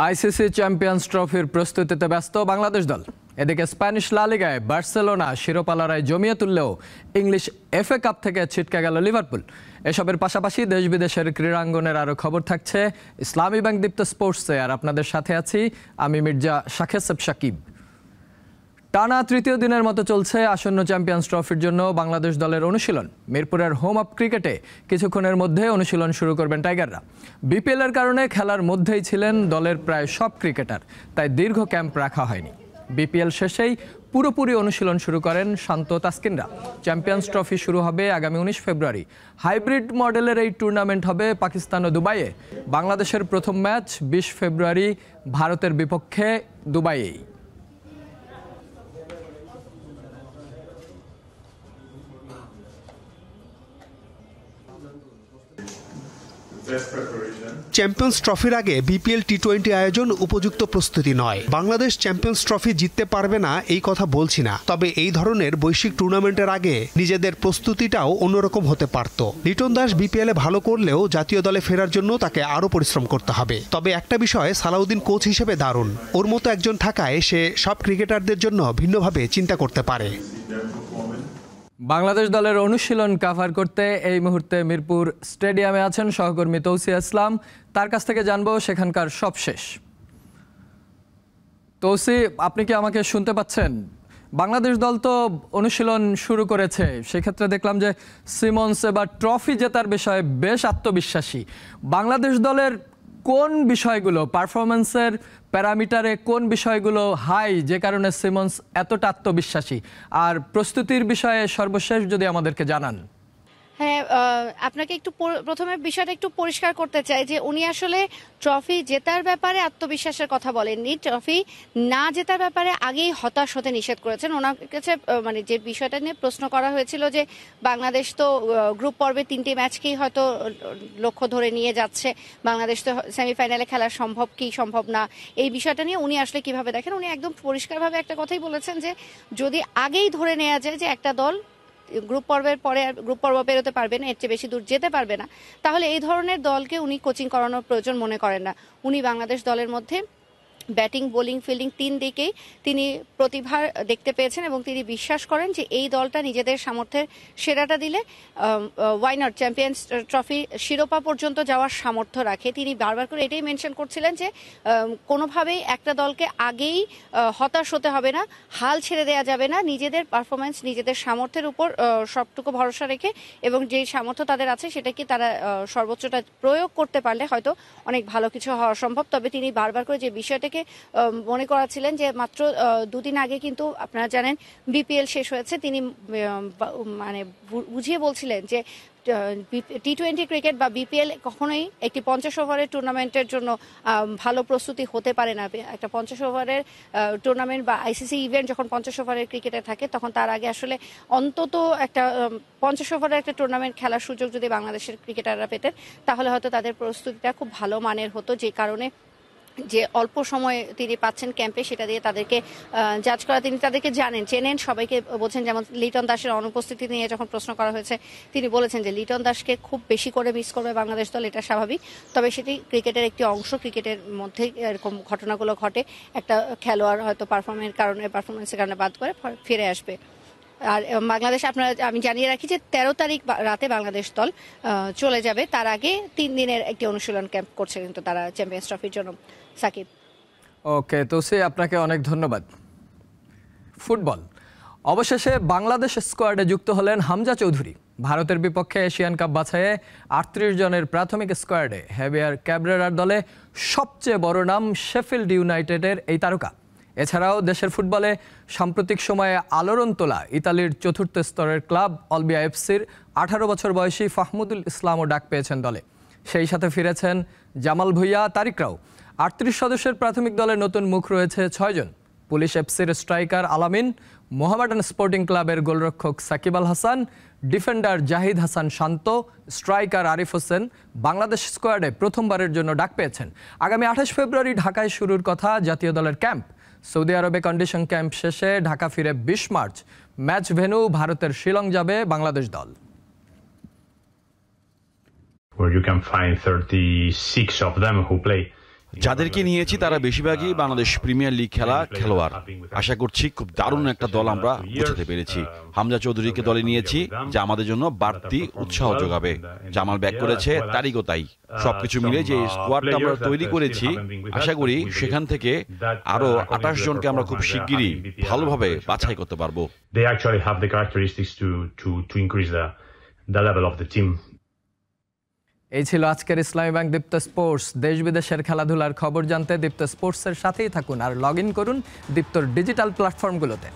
ICC champions ট্রফির প্রস্তুতিতে ব্যস্ত বাংলাদেশ দল। এদিকে স্প্যানিশ লা লিগায় বার্সেলোনা শিরোপা লড়াই জমিয়ে তুললেও ইংলিশ এফএ কাপ থেকে ছিটকে গেল লিভারপুল। এসবের পাশাপাশি দেশ বিদেশের ক্রীড়াঙ্গনের আরও খবর থাকছে ইসলামী ব্যাংক দীপ্ত স্পোর্টসে। আর আপনাদের সাথে আছি আমি মির্জা শাখেসেব সাকিব। টানা তৃতীয় দিনের মতো চলছে আসন্ন চ্যাম্পিয়ন্স ট্রফির জন্য বাংলাদেশ দলের অনুশীলন। মিরপুরের হোম অফ ক্রিকেটে কিছুক্ষণের মধ্যে অনুশীলন শুরু করবেন টাইগাররা। বিপিএল এর কারণে খেলার মধ্যেই ছিলেন দলের প্রায় সব ক্রিকেটার, তাই দীর্ঘ ক্যাম্প রাখা হয়নি। বিপিএল শেষেই পুরোপুরি অনুশীলন শুরু করেন শান্ত তাসকিনরা। চ্যাম্পিয়ন্স ট্রফি শুরু হবে আগামী 19 ফেব্রুয়ারি। হাইব্রিড মডেলের এই টুর্নামেন্ট হবে পাকিস্তান ও দুবাইয়ে। বাংলাদেশের প্রথম ম্যাচ 20 ফেব্রুয়ারি ভারতের বিপক্ষে দুবাইয়েই। চ্যাম্পিয়ন্স ট্রফির আগে বিপিএল টি-20 আয়োজন উপযুক্ত প্রস্তুতি নয়। বাংলাদেশ চ্যাম্পিয়ন্স ট্রফি জিততে পারবে না এই কথা বলছি না, তবে এই ধরনের বৈশ্বিক টুর্নামেন্টের আগে নিজেদের প্রস্তুতিটাও অন্যরকম হতে পারত। লিটন দাস বিপিএলে ভালো করলেও জাতীয় দলে ফেরার জন্য তাকে আরও পরিশ্রম করতে হবে। তবে একটা বিষয়ে সালাউদ্দিন কোচ হিসেবে দারুণ, ওর মতো একজন থাকায় সে সব ক্রিকেটারদের জন্য ভিন্নভাবে চিন্তা করতে পারে। বাংলাদেশ দলের অনুশীলন কাভার করতে এই মুহূর্তে মিরপুর স্টেডিয়ামে আছেন সহকর্মী তৌসি ইসলাম। তার কাছ থেকে জানবো সেখানকার সবশেষ। তৌসি, আপনি কি আমাকে শুনতে পাচ্ছেন? বাংলাদেশ দল তো অনুশীলন শুরু করেছে, সেক্ষেত্রে দেখলাম যে সিমন্স এবার ট্রফি জেতার বিষয়ে বেশ আত্মবিশ্বাসী। বাংলাদেশ দলের কোন বিষয়গুলো, পারফরমেন্সের প্যারামিটারে কোন বিষয়গুলো হাই, যে কারণে সিমন্স এতটা আত্মবিশ্বাসী? আর প্রস্তুতির বিষয়ে সর্বশেষ যদি আমাদেরকে জানান। হ্যাঁ, আপনাকে একটু প্রথমে বিষয়টা একটু পরিষ্কার করতে চাই যে উনি আসলে ট্রফি জেতার ব্যাপারে আত্মবিশ্বাসের কথা বলেননি। ট্রফি না জেতার ব্যাপারে আগেই হতাশ হতে নিষেধ করেছেন। ওনার কাছে মানে যে বিষয়টা নিয়ে প্রশ্ন করা হয়েছিল যে বাংলাদেশ তো গ্রুপ পর্বে 3টি ম্যাচকেই হয়তো লক্ষ্য ধরে নিয়ে যাচ্ছে, বাংলাদেশ তো সেমিফাইনালে খেলা সম্ভব কি সম্ভব না, এই বিষয়টা নিয়ে উনি আসলে কিভাবে দেখেন। উনি একদম পরিষ্কারভাবে একটা কথাই বলেছেন যে যদি আগেই ধরে নেওয়া যায় যে একটা দল গ্রুপ পর্বের পরে আর গ্রুপ পর্ব পেরোতে পারবে না, এর চেয়ে বেশি দূর যেতে পারবে না, তাহলে এই ধরনের দলকে উনি কোচিং করানোর প্রয়োজন মনে করেন না। উনি বাংলাদেশ দলের মধ্যে ব্যাটিং, বোলিং, ফিল্ডিং 3 দিকেই তিনি প্রতিভা দেখতে পেয়েছেন এবং তিনি বিশ্বাস করেন যে এই দলটা নিজেদের সামর্থ্যের সেরাটা দিলে ওয়াই নট চ্যাম্পিয়ন্স ট্রফি শিরোপা পর্যন্ত যাওয়ার সামর্থ্য রাখে। তিনি বারবার করে এটাই মেনশন করছিলেন যে কোনোভাবেই একটা দলকে আগেই হতাশ হতে হবে না, হাল ছেড়ে দেওয়া যাবে না, নিজেদের পারফরমেন্স, নিজেদের সামর্থ্যের উপর সবটুকু ভরসা রেখে এবং যেই সামর্থ্য তাদের আছে সেটাকে তারা সর্বোচ্চটা প্রয়োগ করতে পারলে হয়তো অনেক ভালো কিছু হওয়া সম্ভব। তবে তিনি বারবার করে যে বিষয়টাকে মনে করাছিলেন যে মাত্র 2 দিন আগে কিন্তু আপনারা জানেন বিপিএল শেষ হয়েছে, তিনি মানে বুঝিয়ে বলছিলেন যে টি-20 ক্রিকেট বা বিপিএল কখনোই একটি 50 ওভারের টুর্নামেন্টের জন্য ভালো প্রস্তুতি হতে পারে না। একটা 50 ওভারের টুর্নামেন্ট বা আইসিসি ইভেন্ট যখন 50 ওভারের ক্রিকেটে থাকে তখন তার আগে আসলে অন্তত একটা 50 ওভারের একটা টুর্নামেন্ট খেলার সুযোগ যদি বাংলাদেশের ক্রিকেটাররা পেতেন তাহলে হয়তো তাদের প্রস্তুতিটা খুব ভালো মানের হতো। যে কারণে যে অল্প সময় তিনি পাচ্ছেন ক্যাম্পে সেটা দিয়ে তাদেরকে জাজ করা, তিনি তাদেরকে জানেন, চেনেন, সবাইকে বোঝেন। যেমন লিটন দাসের অনুপস্থিতি নিয়ে যখন প্রশ্ন করা হয়েছে তিনি বলেছেন যে লিটন দাসকে খুব বেশি করে মিস করবে বাংলাদেশ দল, এটা স্বাভাবিক, তবে সেটি ক্রিকেটের একটি অংশ। ক্রিকেটের মধ্যে এরকম ঘটনাগুলো ঘটে, একটা খেলোয়াড় হয়তো পারফরমেন্সের কারণে বাদ করে ফিরে আসবে। আর বাংলাদেশ আমি জানিয়ে রাখি যে 13 তারিখ রাতে বাংলাদেশ দল চলে যাবে, তার আগে 3 দিনের একটি অনুশীলন ক্যাম্প করছে কিন্তু তারা চ্যাম্পিয়ন্স ট্রফির জন্য। সাকিব। ওকে, তো আপনাকে অনেক ধন্যবাদ। ফুটবল অবশেষে বাংলাদেশ স্কোয়াডে যুক্ত হলেন হামজা চৌধুরী। ভারতের বিপক্ষে এশিয়ান কাপ বাছাইয়ে 38 জনের প্রাথমিক স্কোয়াডে হেভিয়ার ক্যাবরেরার দলে সবচেয়ে বড় নাম শেফিল্ড ইউনাইটেডের এই তারকা। এছাড়াও দেশের ফুটবলে সাম্প্রতিক সময়ে আলোড়ন তোলা ইতালির 4র্থ স্তরের ক্লাব অলবিয়া এফসির 18 বছর বয়সী ফাহমুদুল ইসলামও ডাক পেয়েছেন দলে। সেই সাথে ফিরেছেন জামাল ভুঁইয়া, তারিকরাও। 38 সদস্যের প্রাথমিক দলের নতুন মুখ রয়েছে 6 জন। পুলিশ এফসির স্ট্রাইকার আলামিন, মোহামেডান স্পোর্টিং ক্লাবের গোলরক্ষক সাকিব আল হাসান, ডিফেন্ডার জাহিদ হাসান শান্ত, স্ট্রাইকার আরিফ হোসেন বাংলাদেশ স্কোয়াডে প্রথমবারের জন্য ডাক পেয়েছেন। আগামী 28 ফেব্রুয়ারি ঢাকায় শুরুর কথা জাতীয় দলের ক্যাম্প। সৌদি আরবে কন্ডিশন ক্যাম্প শেষে ঢাকা ফিরে 20 মার্চ। ম্যাচ ভেন্যু ভারতের শিলং যাবে বাংলাদেশ দল। Where you can find 36 of them who play যাদেরকে নিয়েছি তারা বেশিরভাগই বাংলাদেশ প্রিমিয়ার লিগ খেলা খেলোয়াড়। আশা করছি খুব দারুণ একটা দল আমরা গোছাতে পেরেছি। হামজা চৌধুরীকে দলে নিয়েছি, যা আমাদের জন্য বাড়তি উৎসাহ যোগাবে। জামাল ব্যাক করেছে, তারিকও তাই। সবকিছু মিলে যে স্কোয়াডটা আমরা তৈরি করেছি, আশা করি সেখান থেকে আরো 28 জনকে আমরা খুব শিগগিরই ভালোভাবে বাছাই করতে পারবো। They actually have the characteristics to increase the level of the team. এই ছিল আজকের ইসলামী ব্যাংক দীপ্ত স্পোর্টস। দেশ বিদেশের খেলাধুলার খবর জানতে দীপ্ত স্পোর্টসের সাথেই থাকুন আর লগ ইন করুন দীপ্তর ডিজিটাল প্ল্যাটফর্মগুলোতে।